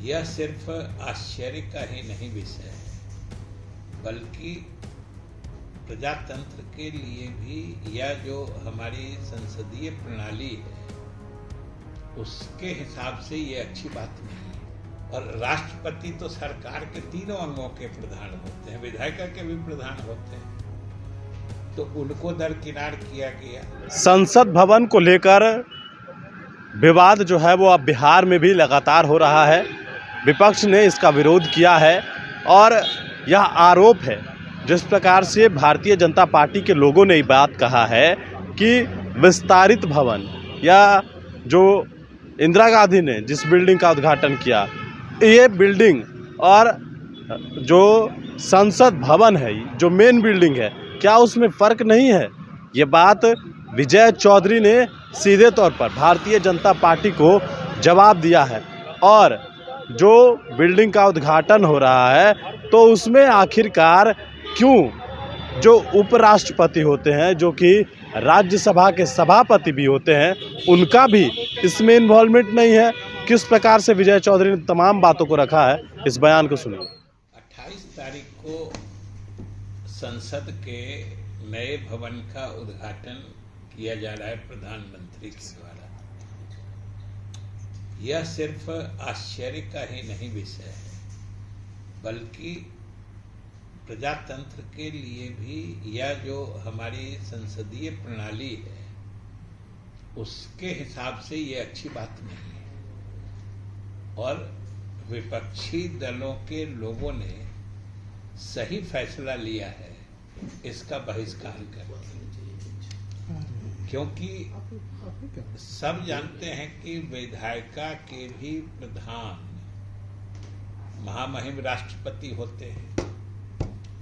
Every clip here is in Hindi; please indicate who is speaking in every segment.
Speaker 1: यह सिर्फ आश्चर्य का ही नहीं विषय है, बल्कि प्रजातंत्र के लिए भी यह जो हमारी संसदीय प्रणाली है उसके हिसाब से ये अच्छी बात नहीं है। और राष्ट्रपति तो सरकार के तीनों अंगों के प्रधान होते हैं, विधायिका के भी प्रधान होते हैं, तो उनको दरकिनार किया गया।
Speaker 2: संसद भवन को लेकर विवाद जो है वो अब बिहार में भी लगातार हो रहा है। विपक्ष ने इसका विरोध किया है और यह आरोप है, जिस प्रकार से भारतीय जनता पार्टी के लोगों ने ये बात कहा है कि विस्तारित भवन या जो इंदिरा गांधी ने जिस बिल्डिंग का उद्घाटन किया, ये बिल्डिंग और जो संसद भवन है, जो मेन बिल्डिंग है, क्या उसमें फ़र्क नहीं है? ये बात विजय चौधरी ने सीधे तौर पर भारतीय जनता पार्टी को जवाब दिया है। और जो बिल्डिंग का उद्घाटन हो रहा है तो उसमें आखिरकार क्यों जो उपराष्ट्रपति होते हैं, जो कि राज्यसभा के सभापति भी होते हैं, उनका भी इसमें इन्वॉल्वमेंट नहीं है? किस प्रकार से विजय चौधरी ने तमाम बातों को रखा है, इस बयान को सुनिए।
Speaker 1: 28 तारीख को संसद के नए भवन का उद्घाटन किया जा रहा है प्रधानमंत्री के द्वारा। यह सिर्फ आश्चर्य का ही नहीं विषय है, बल्कि प्रजातंत्र के लिए भी यह जो हमारी संसदीय प्रणाली है उसके हिसाब से ये अच्छी बात नहीं है। और विपक्षी दलों के लोगों ने सही फैसला लिया है इसका बहिष्कार करके, क्योंकि सब जानते हैं कि विधायिका के भी प्रधान महामहिम राष्ट्रपति होते हैं।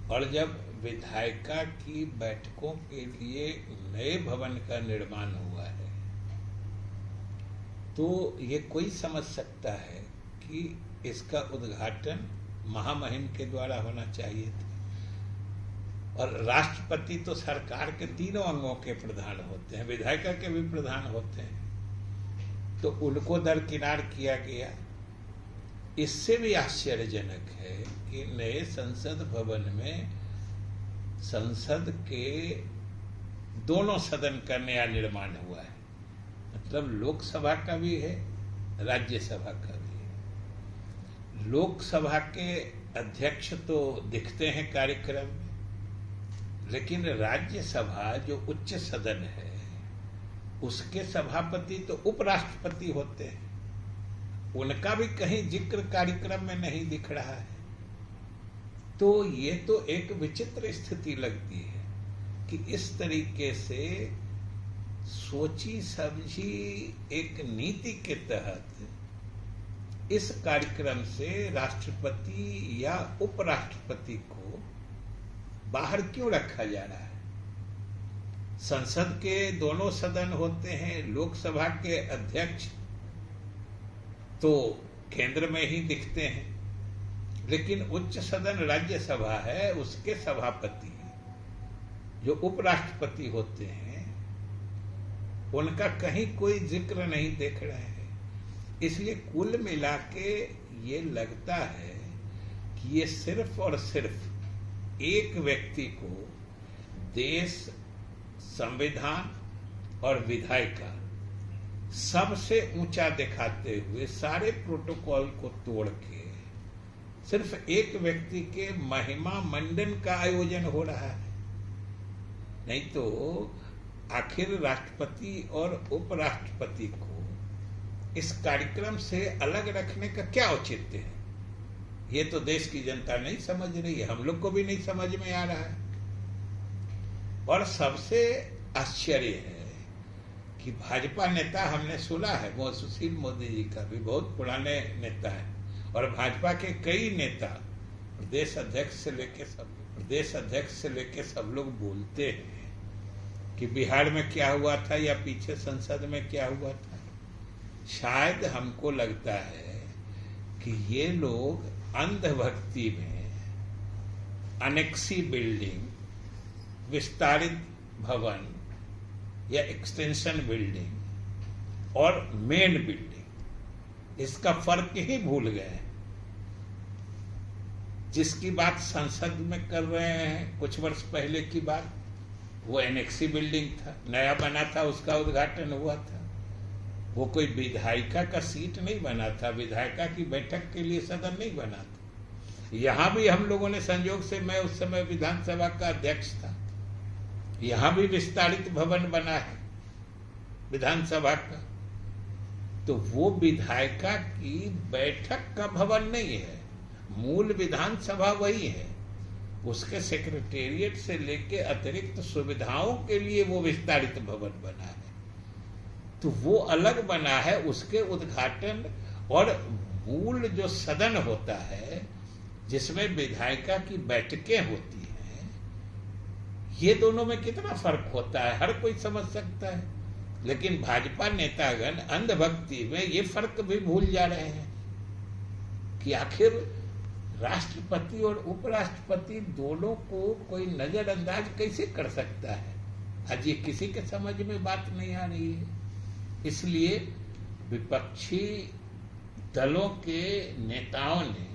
Speaker 1: और जब विधायिका की बैठकों के लिए नए भवन का निर्माण हुआ है तो ये कोई समझ सकता है कि इसका उद्घाटन महामहिम के द्वारा होना चाहिए था। और राष्ट्रपति तो सरकार के तीनों अंगों के प्रधान होते हैं, विधायिका के भी प्रधान होते हैं, तो उनको दरकिनार किया गया। इससे भी आश्चर्यजनक है कि नए संसद भवन में संसद के दोनों सदन का नया निर्माण हुआ है, मतलब लोकसभा का भी है, राज्यसभा का भी है। लोकसभा के अध्यक्ष तो दिखते हैं कार्यक्रम में, लेकिन राज्यसभा जो उच्च सदन है उसके सभापति तो उपराष्ट्रपति होते हैं, उनका भी कहीं जिक्र कार्यक्रम में नहीं दिख रहा है। तो ये तो एक विचित्र स्थिति लगती है कि इस तरीके से सोची समझी एक नीति के तहत इस कार्यक्रम से राष्ट्रपति या उपराष्ट्रपति को बाहर क्यों रखा जा रहा है? संसद के दोनों सदन होते हैं, लोकसभा के अध्यक्ष तो केंद्र में ही दिखते हैं, लेकिन उच्च सदन राज्यसभा है, उसके सभापति जो उपराष्ट्रपति होते हैं उनका कहीं कोई जिक्र नहीं देख रहे हैं। इसलिए कुल मिला के ये लगता है कि ये सिर्फ और सिर्फ एक व्यक्ति को देश, संविधान और विधायिका सबसे ऊंचा दिखाते हुए सारे प्रोटोकॉल को तोड़ के सिर्फ एक व्यक्ति के महिमा मंडन का आयोजन हो रहा है। नहीं तो आखिर राष्ट्रपति और उपराष्ट्रपति को इस कार्यक्रम से अलग रखने का क्या औचित्य है? ये तो देश की जनता नहीं समझ रही है, हम लोग को भी नहीं समझ में आ रहा है। और सबसे आश्चर्य है कि भाजपा नेता हमने सुना है, सुशील मोदी जी का भी बहुत पुराने नेता है, और भाजपा के कई नेता प्रदेश अध्यक्ष से लेके सब लोग बोलते हैं कि बिहार में क्या हुआ था या पीछे संसद में क्या हुआ था। शायद हमको लगता है कि ये लोग अंधभक्ति में अनेक्सी बिल्डिंग, विस्तारित भवन या एक्सटेंशन बिल्डिंग और मेन बिल्डिंग, इसका फर्क ही भूल गए। जिसकी बात संसद में कर रहे हैं, कुछ वर्ष पहले की बात, वो एनेक्सी बिल्डिंग था, नया बना था, उसका उद्घाटन हुआ था। वो कोई विधायिका का सीट नहीं बना था, विधायिका की बैठक के लिए सदन नहीं बना था। यहां भी हम लोगों ने संयोग से, मैं उस समय विधानसभा का अध्यक्ष था, यहां भी विस्तारित भवन बना है विधानसभा का, तो वो विधायिका की बैठक का भवन नहीं है, मूल विधानसभा वही है। उसके सेक्रेटेरिएट से लेके अतिरिक्त सुविधाओं के लिए वो विस्तारित भवन बना है, तो वो अलग बना है। उसके उद्घाटन और मूल जो सदन होता है जिसमें विधायिका की बैठकें होती हैं, ये दोनों में कितना फर्क होता है हर कोई समझ सकता है। लेकिन भाजपा नेतागण अंधभक्ति में ये फर्क भी भूल जा रहे हैं कि आखिर राष्ट्रपति और उपराष्ट्रपति दोनों को कोई नजरअंदाज कैसे कर सकता है। आज ये किसी के समझ में बात नहीं आ रही है। इसलिए विपक्षी दलों के नेताओं ने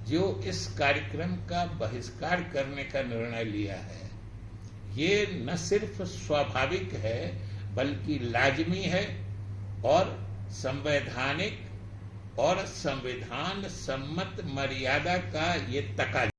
Speaker 1: जो इस कार्यक्रम का बहिष्कार करने का निर्णय लिया है, ये न सिर्फ स्वाभाविक है बल्कि लाजमी है और संवैधानिक और संविधान सम्मत मर्यादा का ये तकाजा